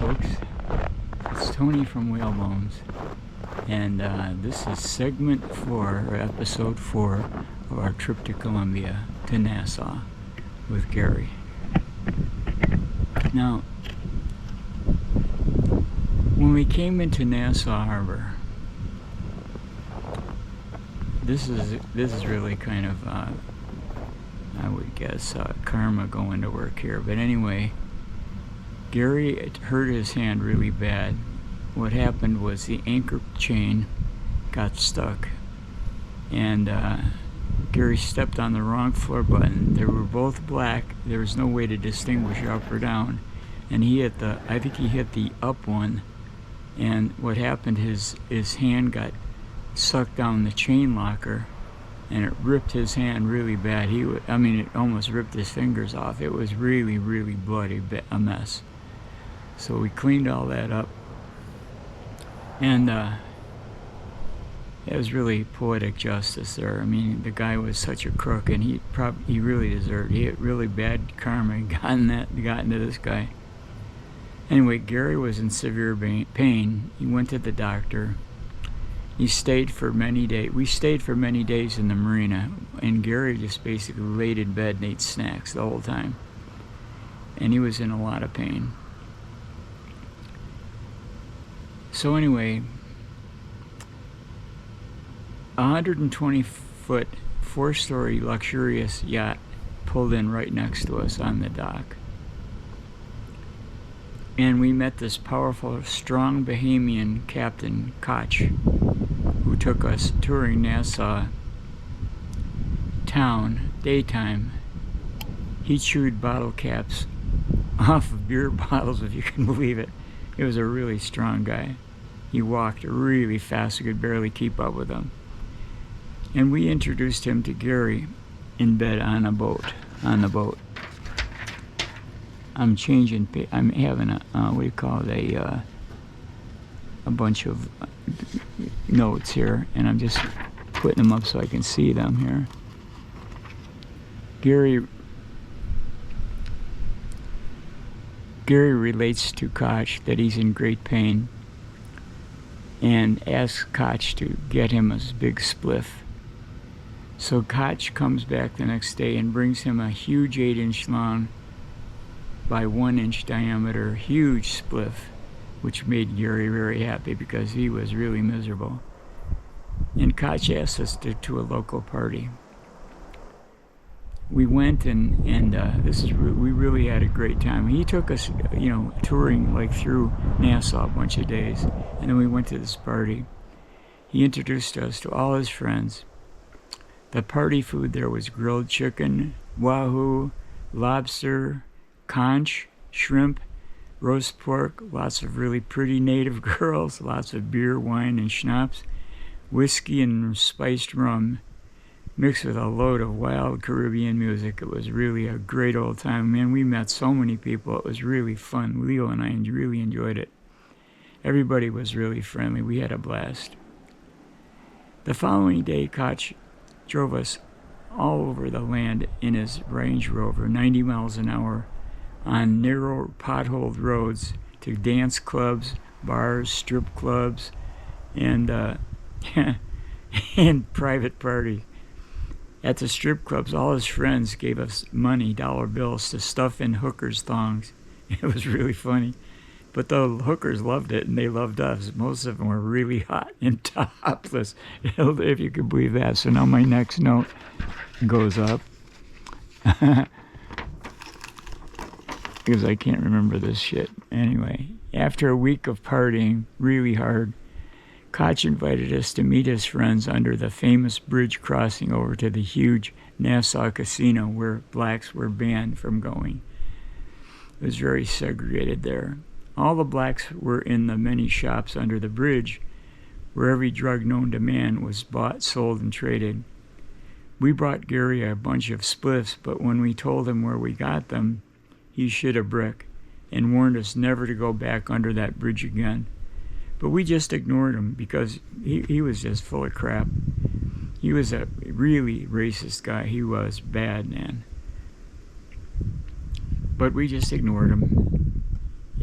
folks. It's Tony from Whalebones, and this is segment 4, or episode 4, of our trip to Colombia, to Nassau, with Gary. Now, when we came into Nassau Harbor, this is really kind of, I would guess, karma going to work here. But anyway, Gary hurt his hand really bad. What happened was the anchor chain got stuck, and Gary stepped on the wrong floor button. They were both black. There was no way to distinguish up or down, and I think he hit the up one, and what happened, his hand got sucked down the chain locker, and it ripped his hand really bad. It almost ripped his fingers off. It was really, really bloody, a mess. So we cleaned all that up, and it was really poetic justice there. I mean, the guy was such a crook, and he really deserved. He had really bad karma gotten to this guy. Anyway, Gary was in severe pain. He went to the doctor. He stayed for many days. We stayed for many days in the marina, and Gary just basically laid in bed and ate snacks the whole time. And he was in a lot of pain. So anyway, 120-foot, 4-story luxurious yacht pulled in right next to us on the dock. And we met this powerful, strong Bahamian captain, Conch, who took us touring Nassau town, daytime. He chewed bottle caps off of beer bottles, if you can believe it. He was a really strong guy. He walked really fast, we could barely keep up with him. And we introduced him to Gary in bed on the boat. I'm having a bunch of notes here, and I'm just putting them up so I can see them here. Gary relates to Koch that he's in great pain and asks Koch to get him a big spliff. So Koch comes back the next day and brings him a huge 8-inch long by 1-inch diameter, huge spliff, which made Gary very happy because he was really miserable. And Koch asked us to a local party. We went and we really had a great time. He took us, touring like through Nassau a bunch of days, and then we went to this party. He introduced us to all his friends. The party food there was grilled chicken, wahoo, lobster, conch, shrimp, roast pork, lots of really pretty native girls, lots of beer, wine, and schnapps, whiskey and spiced rum, mixed with a load of wild Caribbean music. It was really a great old time. Man, we met so many people. It was really fun. Leo and I really enjoyed it. Everybody was really friendly. We had a blast. The following day, Koch drove us all over the land in his Range Rover, 90 miles an hour, on narrow, potholed roads to dance clubs, bars, strip clubs, and and private parties. At the strip clubs, all his friends gave us money, dollar bills, to stuff in hookers' thongs. It was really funny. But the hookers loved it, and they loved us. Most of them were really hot and topless, if you could believe that. So now my next note goes up. Because I can't remember this shit. Anyway, after a week of partying really hard, Koch invited us to meet his friends under the famous bridge crossing over to the huge Nassau casino where blacks were banned from going. It was very segregated there. All the blacks were in the many shops under the bridge where every drug known to man was bought, sold, and traded. We brought Gary a bunch of spliffs, but when we told him where we got them, he shit a brick and warned us never to go back under that bridge again. But we just ignored him because he was just full of crap. He was a really racist guy. He was bad, man. But we just ignored him.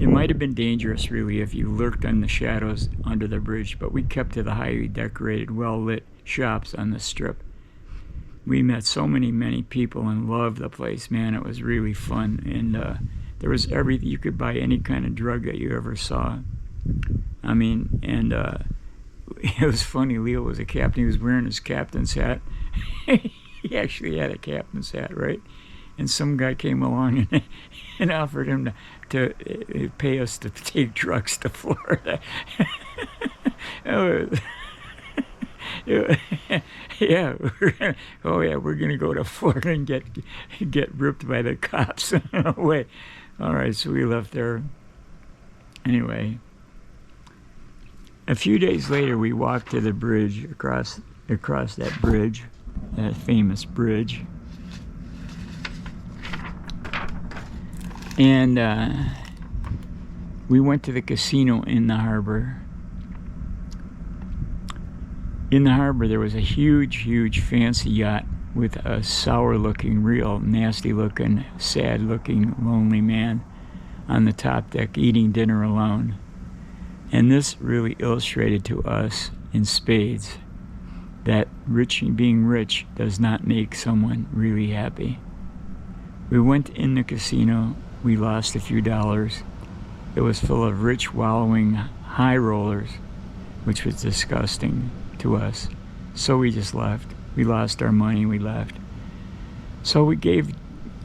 It might have been dangerous, really, if you lurked in the shadows under the bridge, but we kept to the highly decorated, well-lit shops on the strip. We met so many people and loved the place. Man, it was really fun. And there was everything. You could buy any kind of drug that you ever saw. I mean, and it was funny. Leo was a captain. He was wearing his captain's hat. He actually had a captain's hat, right? And some guy came along and offered him to pay us to take drugs to Florida. Yeah, we're gonna go to Florida and get ripped by the cops. No way. All right, so we left there. Anyway, a few days later, we walked to the bridge across that bridge, that famous bridge. And we went to the casino in the harbor. In the harbor, there was a huge, fancy yacht with a sour-looking, real nasty-looking, sad-looking, lonely man on the top deck eating dinner alone. And this really illustrated to us in spades that being rich does not make someone really happy. We went in the casino. We lost a few dollars. It was full of rich, wallowing high rollers, which was disgusting to us. So we just left. We lost our money. We left. So we gave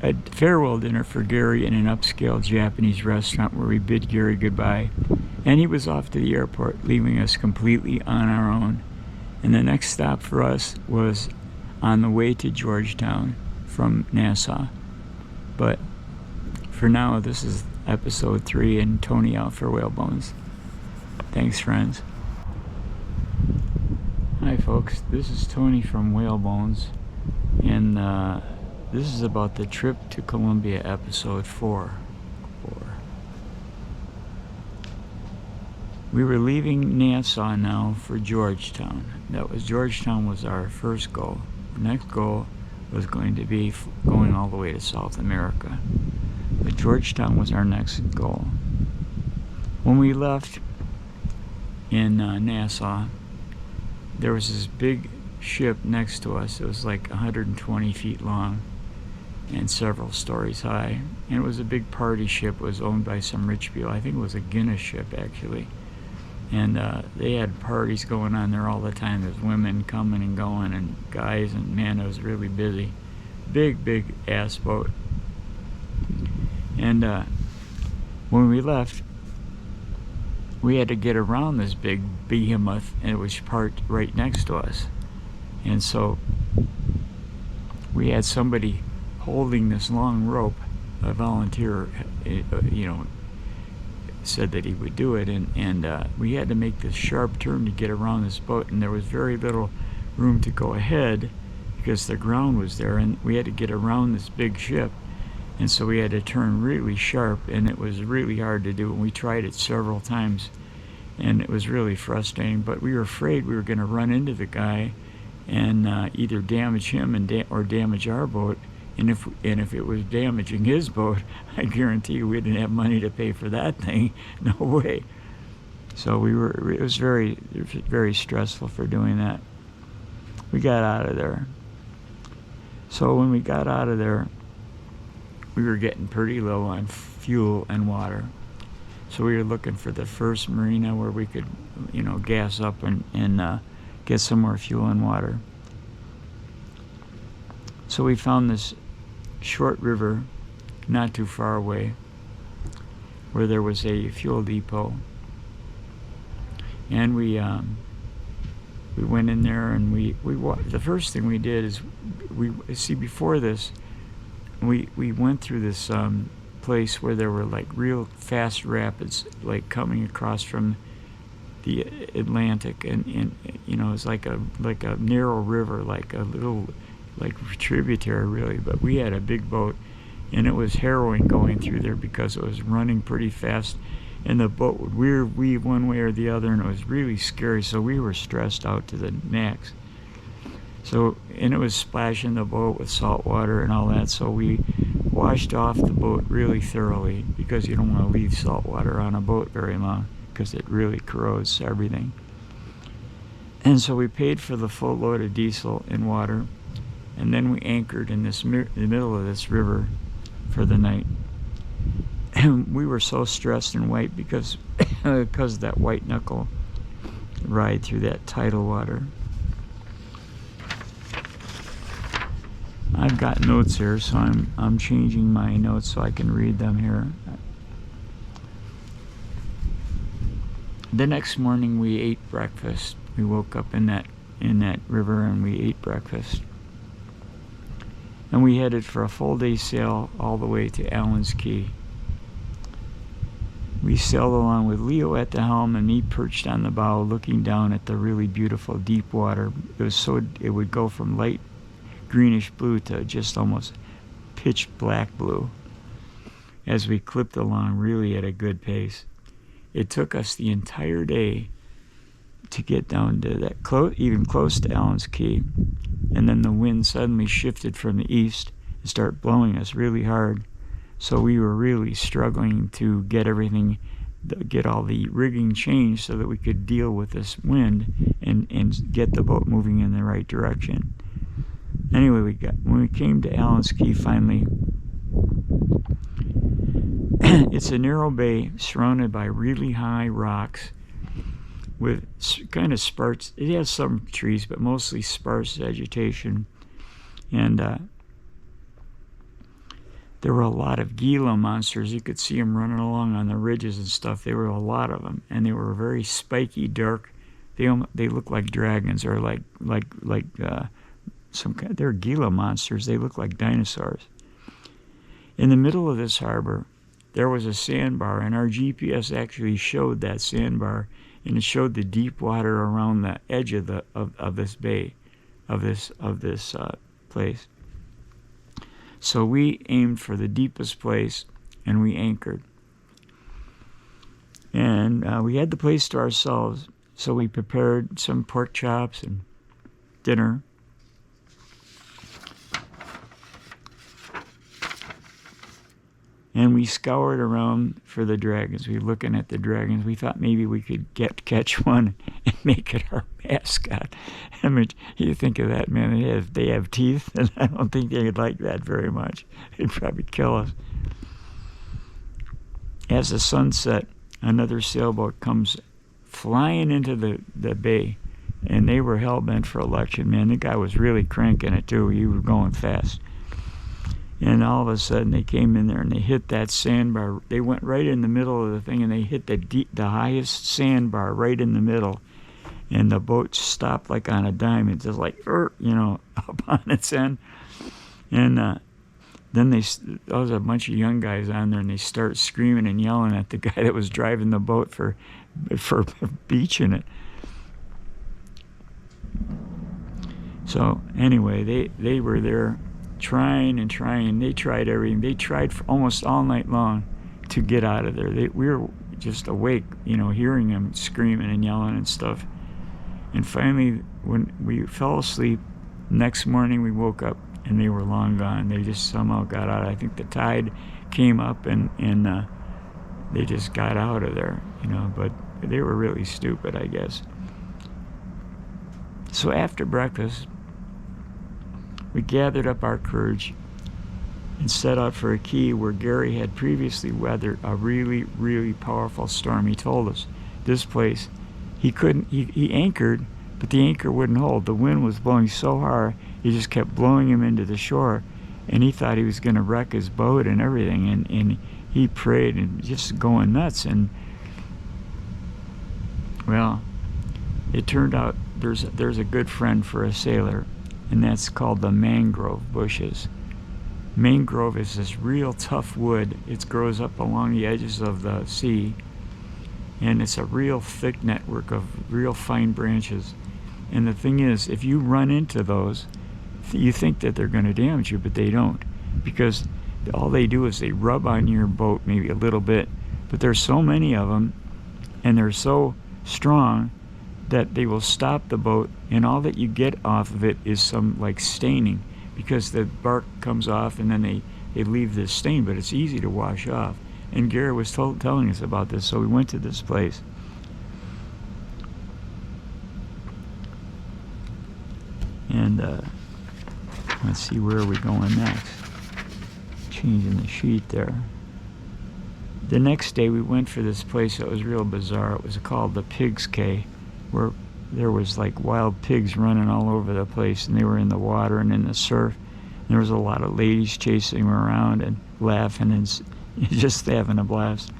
a farewell dinner for Gary in an upscale Japanese restaurant where we bid Gary goodbye. And he was off to the airport, leaving us completely on our own. And the next stop for us was on the way to Georgetown from Nassau. But for now, this is episode 3 and Tony out for Whalebones. Thanks, friends. Hi, folks. This is Tony from Whalebones, and this is about the trip to Colombia, episode 4. We were leaving Nassau now for Georgetown. Georgetown was our first goal. The next goal was going to be going all the way to South America. But Georgetown was our next goal. When we left in Nassau, there was this big ship next to us. It was like 120 feet long and several stories high. And it was a big party ship. It was owned by some rich people. I think it was a Guinness ship, actually. And they had parties going on there all the time. There's women coming and going and guys, and man, it was really busy. Big ass boat. And when we left, we had to get around this big behemoth, and it was parked right next to us. And so we had somebody holding this long rope, a volunteer, said that he would do it, and we had to make this sharp turn to get around this boat, and there was very little room to go ahead because the ground was there, and we had to get around this big ship. And so we had to turn really sharp, and it was really hard to do. And we tried it several times, and it was really frustrating. But we were afraid we were going to run into the guy and either damage him or damage our boat. And if it was damaging his boat, I guarantee you we didn't have money to pay for that thing. No way. So it was very stressful for doing that. We got out of there. So when we got out of there, we were getting pretty low on fuel and water. So we were looking for the first marina where we could, gas up and get some more fuel and water. So we found this short river not too far away where there was a fuel depot. And we went in there, and the first thing we did is before this, we went through this place where there were like real fast rapids, like coming across from the Atlantic, and it was like a narrow river, like a little tributary really. But we had a big boat, and it was harrowing going through there because it was running pretty fast, and the boat would weave one way or the other, and it was really scary. So we were stressed out to the max. So, and it was splashing the boat with salt water and all that. So we washed off the boat really thoroughly, because you don't want to leave salt water on a boat very long, because it really corrodes everything. And so we paid for the full load of diesel and water, and then we anchored in the middle of this river for the night. And we were so stressed and white because of that white knuckle ride through that tidal water. I've got notes here, so I'm changing my notes so I can read them here. The next morning we ate breakfast. We woke up in that river and we ate breakfast. And we headed for a full day sail all the way to Allen's Key. We sailed along with Leo at the helm and me perched on the bow looking down at the really beautiful deep water. It would go from light greenish blue to just almost pitch black blue as we clipped along really at a good pace. It took us the entire day to get down to that even close to Allen's Key, and then the wind suddenly shifted from the east and started blowing us really hard. So we were really struggling to get all the rigging changed so that we could deal with this wind and get the boat moving in the right direction. Anyway, when we came to Allen's Key finally, it's a narrow bay surrounded by really high rocks with kind of sparse. It has some trees, but mostly sparse vegetation. And there were a lot of Gila monsters. You could see them running along on the ridges and stuff. There were a lot of them, and they were very spiky, dark. They look like dragons, or like some kind. They're Gila monsters. They look like dinosaurs. In the middle of this harbor, there was a sandbar, and our GPS actually showed that sandbar, and it showed the deep water around the edge of this bay, of this place. So we aimed for the deepest place, and we anchored. And we had the place to ourselves, so we prepared some pork chops and dinner. And we scoured around for the dragons. We were looking at the dragons. We thought maybe we could catch one and make it our mascot. I mean, you think of that, man. They have teeth, and I don't think they'd like that very much. They'd probably kill us. As the sun set, another sailboat comes flying into the bay, and they were hell-bent for election, man. The guy was really cranking it, too. He was going fast. And all of a sudden, they came in there and they hit that sandbar. They went right in the middle of the thing, and they hit the highest sandbar right in the middle. And the boat stopped like on a dime. It's just like, up on its end. And then there was a bunch of young guys on there, and they start screaming and yelling at the guy that was driving the boat for beaching it. So anyway, they were there trying and trying. They tried everything. They tried for almost all night long to get out of there. We were just awake, hearing them screaming and yelling and stuff. And finally, when we fell asleep, next morning we woke up and they were long gone. They just somehow got out. I think the tide came up and they just got out of there, but they were really stupid, I guess. So after breakfast, we gathered up our courage and set out for a key where Gary had previously weathered a really, really powerful storm. He told us this place, he anchored, but the anchor wouldn't hold. The wind was blowing so hard, it just kept blowing him into the shore, and he thought he was going to wreck his boat and everything, and he prayed and just going nuts. And well, it turned out there's a good friend for a sailor, and that's called the mangrove bushes. Mangrove is this real tough wood. It grows up along the edges of the sea, and it's a real thick network of real fine branches. And the thing is, if you run into those, you think that they're going to damage you, but they don't, because all they do is they rub on your boat maybe a little bit, but there's so many of them, and they're so strong that they will stop the boat, and all that you get off of it is some like staining, because the bark comes off, and then they they leave this stain, but it's easy to wash off. And Gary was telling us about this, so we went to this place. And let's see, where are we going next? Changing the sheet there. The next day we went for this place that was real bizarre. It was called the Pig's Cay, where there was like wild pigs running all over the place, and they were in the water and in the surf. And there was a lot of ladies chasing them around and laughing and just having a blast.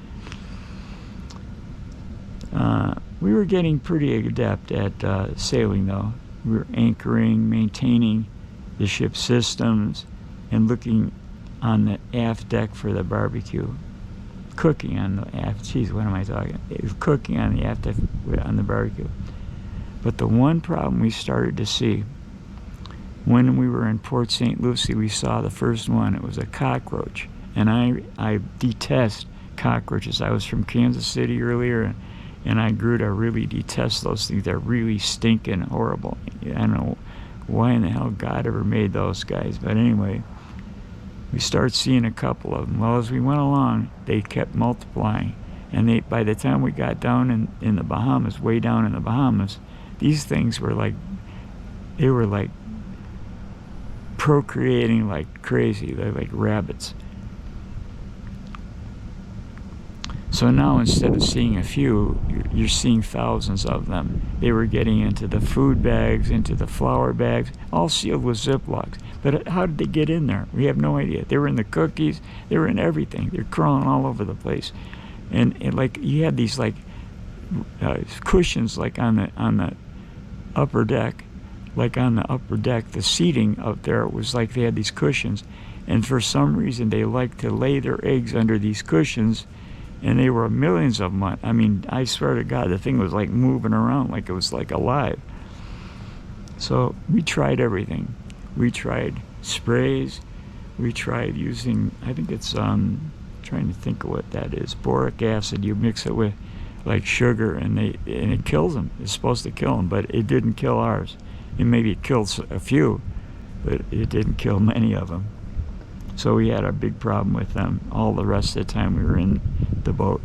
We were getting pretty adept at sailing, though. We were anchoring, maintaining the ship's systems, and looking on the aft deck for the barbecue. Cooking on the aft, geez, what am I talking? It was cooking on the aft deck on the barbecue. But the one problem we started to see, when we were in Port St. Lucie, we saw the first one. It was a cockroach. And I detest cockroaches. I was from Kansas City earlier, and I grew to really detest those things. They're really stinking horrible. I don't know why in the hell God ever made those guys. But anyway, we started seeing a couple of them. Well, as we went along, they kept multiplying. And by the time we got down in the Bahamas, way down in the Bahamas, these things were like procreating like crazy. They're like rabbits. So now, instead of seeing a few, you're seeing thousands of them. They were getting into the food bags, into the flour bags, all sealed with Ziplocs. But how did they get in there? We have no idea. They were in the cookies. They were in everything. They're crawling all over the place. And like, you had these like cushions like on the upper deck. Like on the upper deck, the seating up there was like they had these cushions. And for some reason, they liked to lay their eggs under these cushions. And there were millions of them. I mean, I swear to God, the thing was like moving around like it was like alive. So we tried everything. We tried sprays. We tried using, I think it's, trying to think of what that is. Boric acid. You mix it with like sugar, and it kills them. It's supposed to kill them, but it didn't kill ours. And maybe it killed a few, but it didn't kill many of them. So we had a big problem with them all the rest of the time we were in the boat.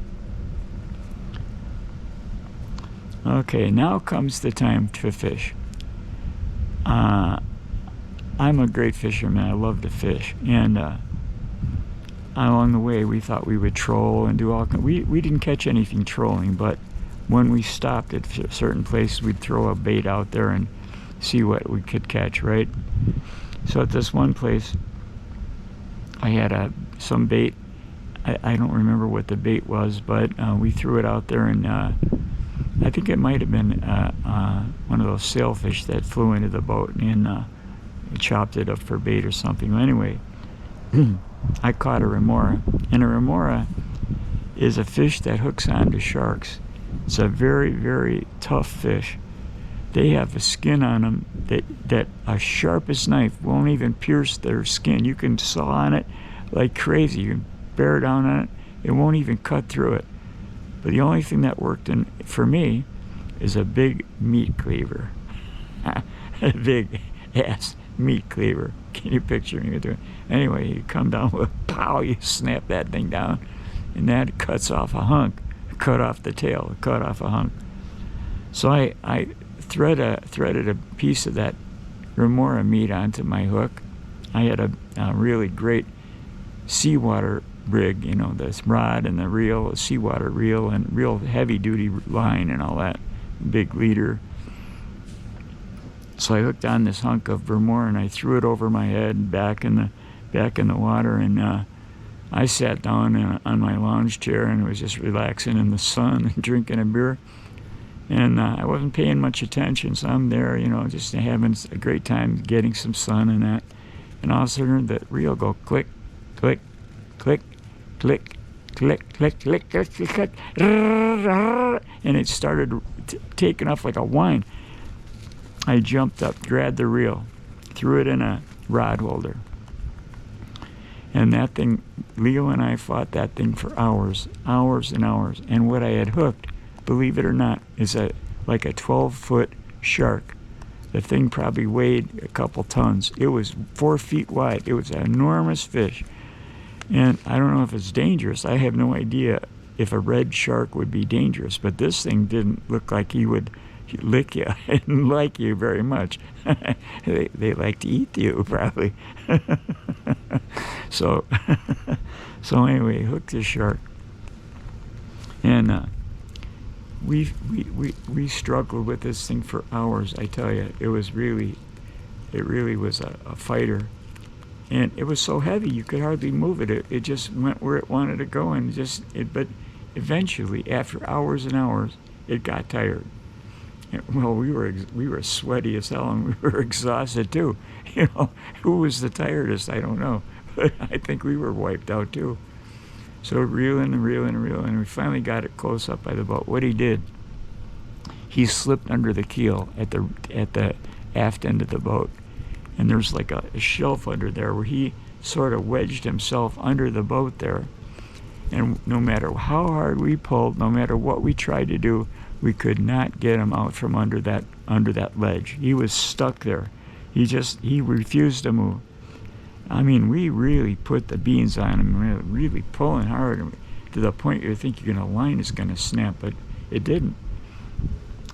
Okay, now comes the time to fish. I'm a great fisherman. I love to fish. And along the way, we thought we would troll and do all. We didn't catch anything trolling, but when we stopped at certain places, we'd throw a bait out there and see what we could catch, right? So at this one place, I had some bait. I don't remember what the bait was, but we threw it out there, and I think it might have been one of those sailfish that flew into the boat and chopped it up for bait or something. Anyway, I caught a remora, and a remora is a fish that hooks onto sharks. It's a very, very tough fish. They have a skin on them that a sharpest knife won't even pierce their skin. You can saw on it like crazy. You can bear down on it. It won't even cut through it. But the only thing that worked for me is a big meat cleaver. A big ass meat cleaver. Can you picture me doing it? Anyway, you come down with pow, you snap that thing down, and that cuts off a hunk. Cut off the tail, cut off a hunk. So I threaded a piece of that remora meat onto my hook. I had a really great seawater rig, you know, this rod and the reel, a seawater reel, and real heavy-duty line and all that, big leader. So I hooked on this hunk of remora, and I threw it over my head and back in the water, and I sat down on my lounge chair and was just relaxing in the sun and drinking a beer. And I wasn't paying much attention, so I'm there, you know, just having a great time getting some sun and that. And all of a sudden, the reel go click, click, click, click, click, click, click, click, click, click, and it started taking off like a whine. I jumped up, grabbed the reel, threw it in a rod holder. And that thing, Leo and I fought that thing for hours and hours. And what I had hooked, believe it or not, is like a 12-foot shark. The thing probably weighed a couple tons. It was 4 feet wide. It was an enormous fish. And I don't know if it's dangerous. I have no idea if a red shark would be dangerous, but this thing didn't look like he would lick you and like you very much. They like to eat you, probably. So, so anyway, hooked the shark. And we struggled with this thing for hours, I tell you. It really was a fighter. And it was so heavy you could hardly move it. It just went where it wanted to go, and but eventually, after hours and hours, it got tired. Well, we were sweaty as hell, and we were exhausted too. You know, who was the tiredest? I don't know, but I think we were wiped out too. So reeling and reeling and reeling, and we finally got it close up by the boat. What he did, he slipped under the keel at the aft end of the boat. And there's like a shelf under there where he sort of wedged himself under the boat there. And no matter how hard we pulled, no matter what we tried to do, we could not get him out from under that ledge. He was stuck there. He refused to move. I mean, we really put the beans on him, really pulling hard to the point you think a line is going to snap, but it didn't.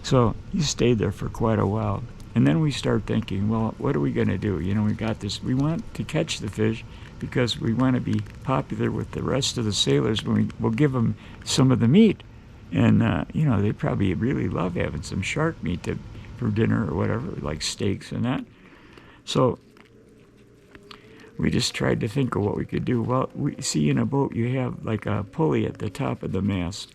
So he stayed there for quite a while. And then we start thinking, well, what are we going to do? We got this. We want to catch the fish because we want to be popular with the rest of the sailors. We'll give them some of the meat. And, they probably really love having some shark meat for dinner or whatever, like steaks and that. So we just tried to think of what we could do. Well, we see in a boat you have like a pulley at the top of the mast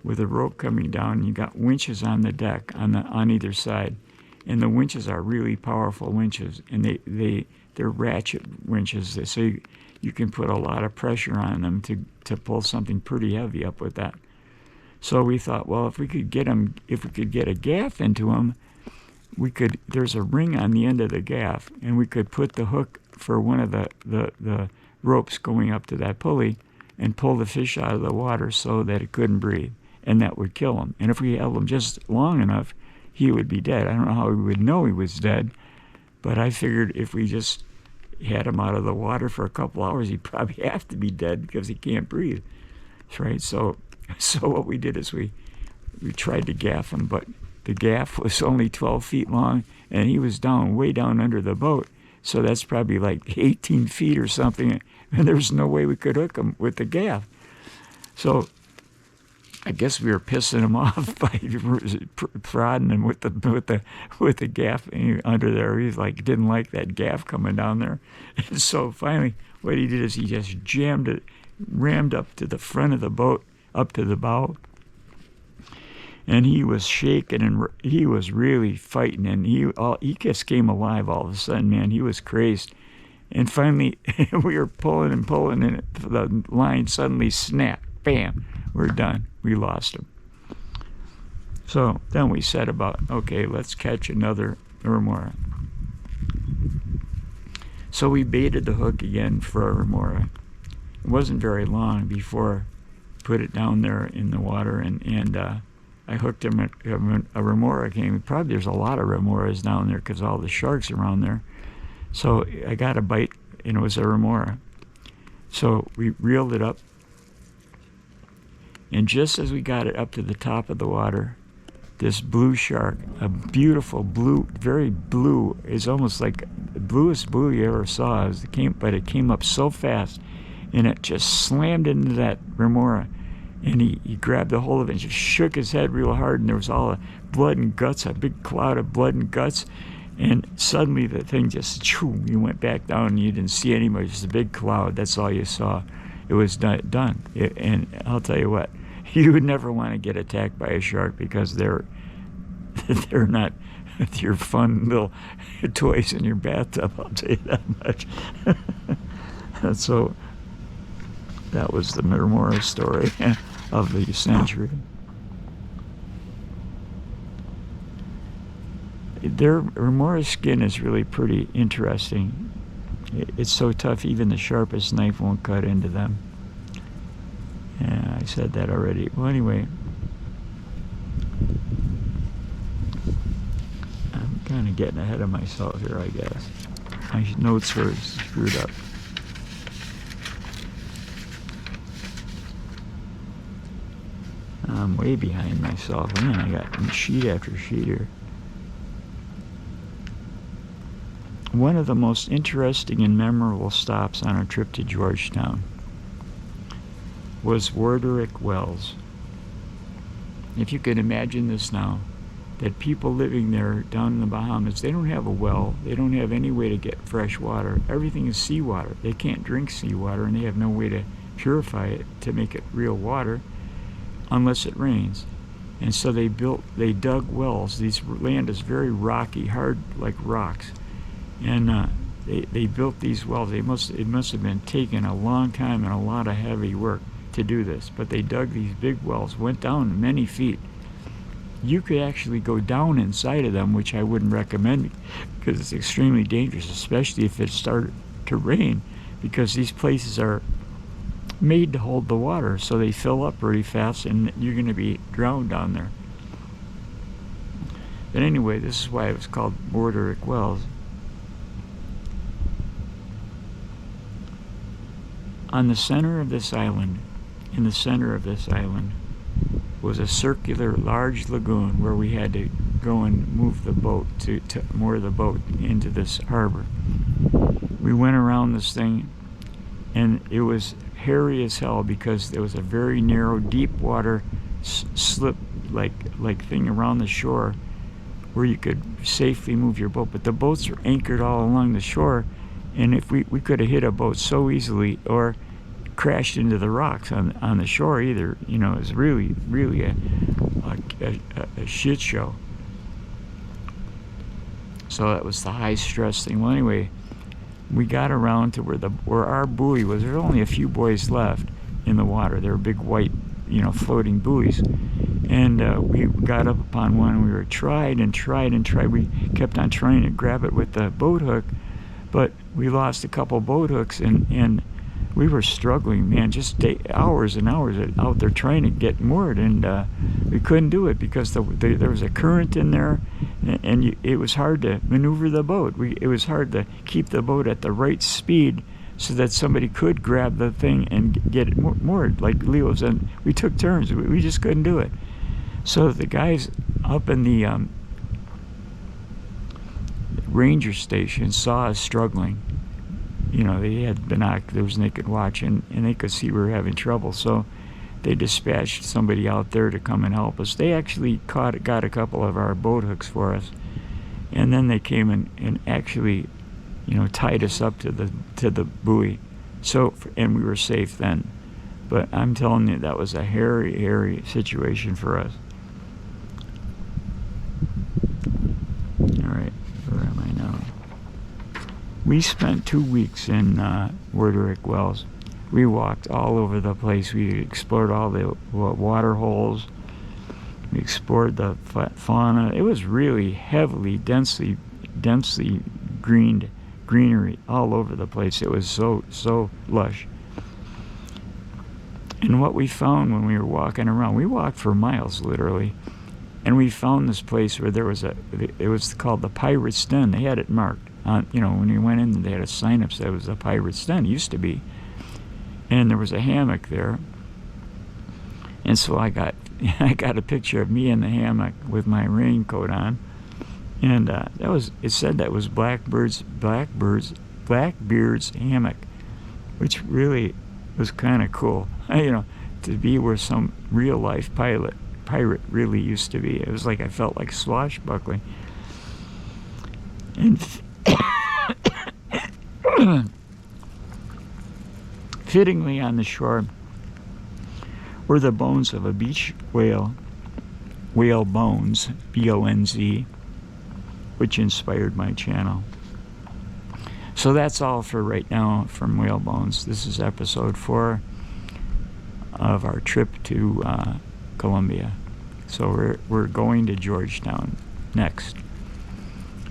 with a rope coming down. And you got winches on the deck on either side. And the winches are really powerful winches, and they're ratchet winches, so you can put a lot of pressure on them to pull something pretty heavy up with that. So we thought, well, if we could get a gaff into them, there's a ring on the end of the gaff, and we could put the hook for one of the ropes going up to that pulley and pull the fish out of the water so that it couldn't breathe, and that would kill him. And if we held him just long enough, he would be dead. I don't know how we would know he was dead, but I figured if we just had him out of the water for a couple hours, he'd probably have to be dead because he can't breathe. That's right. So what we did is we tried to gaff him, but the gaff was only 12 feet long, and he was way down under the boat. So that's probably like 18 feet or something, and there's no way we could hook him with the gaff. So I guess we were pissing him off by prodding him with the gaff under there. He didn't like that gaff coming down there. And so finally, what he did is he just rammed up to the front of the boat, up to the bow. And he was shaking, and he was really fighting, and he just came alive all of a sudden, man. He was crazed. And finally, we were pulling, and the line suddenly snapped. Bam! We're done. We lost him. So then we said okay, let's catch another remora. So we baited the hook again for a remora. It wasn't very long before I put it down there in the water, and I hooked him at a remora came. Probably there's a lot of remoras down there because all the sharks are around there. So I got a bite, and it was a remora. So we reeled it up. And just as we got it up to the top of the water, this blue shark, a beautiful blue, very blue, is almost like the bluest blue you ever saw. But it came up so fast, and it just slammed into that remora. And he grabbed a hold of it and just shook his head real hard, and there was all the blood and guts, a big cloud of blood and guts. And suddenly the thing just, you went back down, and you didn't see anybody, just a big cloud. That's all you saw. It was done. And I'll tell you what, you would never want to get attacked by a shark because they're not your fun little toys in your bathtub, I'll tell you that much. And so that was the remora story of the century. Their remora skin is really pretty interesting. It's so tough, even the sharpest knife won't cut into them. Yeah, I said that already. Well, anyway, I'm kind of getting ahead of myself here, I guess. My notes were screwed up. I'm way behind myself. Man, I got sheet after sheet here. One of the most interesting and memorable stops on our trip to Georgetown was Warderick Wells. If you could imagine this now, that people living there down in the Bahamas, they don't have a well, they don't have any way to get fresh water. Everything is seawater. They can't drink seawater, and they have no way to purify it to make it real water unless it rains. And so they dug wells. This land is very rocky, hard like rocks. And they built these wells. It must have been taking a long time and a lot of heavy work to do this. But they dug these big wells, went down many feet. You could actually go down inside of them, which I wouldn't recommend because it's extremely dangerous, especially if it started to rain, because these places are made to hold the water, so they fill up really fast and you're going to be drowned down there. But anyway, this is why it was called Warderick Wells. On the center of this island, in the center of this island, was a circular large lagoon where we had to go and move the boat to moor the boat into this harbor. We went around this thing, and it was hairy as hell because there was a very narrow, deep water slip like thing around the shore where you could safely move your boat. But the boats were anchored all along the shore, and if we could have hit a boat so easily or crashed into the rocks on the shore either. You know, it was really a shit show. So that was the high stress thing. Well, anyway, we got around to where our buoy was. There were only a few buoys left in the water. They were big white, floating buoys. And we got up upon one, and we were tried. We kept on trying to grab it with the boat hook, but we lost a couple boat hooks, and we were struggling, man, just hours and hours out there trying to get moored, and we couldn't do it because there was a current in there, and it was hard to maneuver the boat. It was hard to keep the boat at the right speed so that somebody could grab the thing and get it moored, like Leo said. We took turns. We just couldn't do it. So the guys up in the ranger station saw us struggling. They had binoculars and they could watch, and they could see we were having trouble. So they dispatched somebody out there to come and help us. They actually got a couple of our boat hooks for us, and then they came and actually, tied us up to the buoy. So, and we were safe then. But I'm telling you, that was a hairy situation for us. All right, where am I now? We spent 2 weeks in Warderick Wells. We walked all over the place. We explored all the water holes. We explored the fauna. It was really heavily, densely greenery all over the place. It was so lush. And what we found when we were walking around, we walked for miles literally, and we found this place where it was called the Pirate's Den. They had it marked. When we went in, they had a sign up that it was a Pirate's Den. It used to be. And there was a hammock there. And so I got a picture of me in the hammock with my raincoat on. And it said that was Blackbeard's hammock, which really was kind of cool. To be where some real life pirate really used to be. It was like I felt like swashbuckling. And fittingly on the shore were the bones of a beach whale bones, B-O-N-Z, which inspired my channel. So that's all for right now from Whale Bones. This is episode 4 of our trip to Colombia. So we're going to Georgetown next.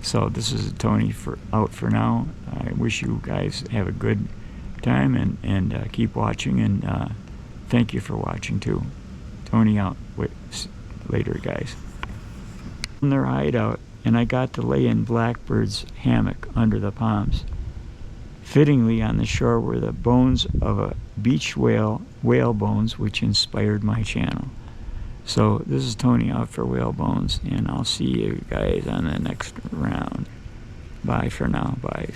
So this is Tony out for now. I wish you guys have a good time and keep watching, and thank you for watching too. Tony out. Later, guys. In their hideout, and I got to lay in Blackbird's hammock under the palms. Fittingly on the shore were the bones of a beach whale bones, which inspired my channel. So this is Tony out for Whalebones, and I'll see you guys on the next round. Bye for now. Bye.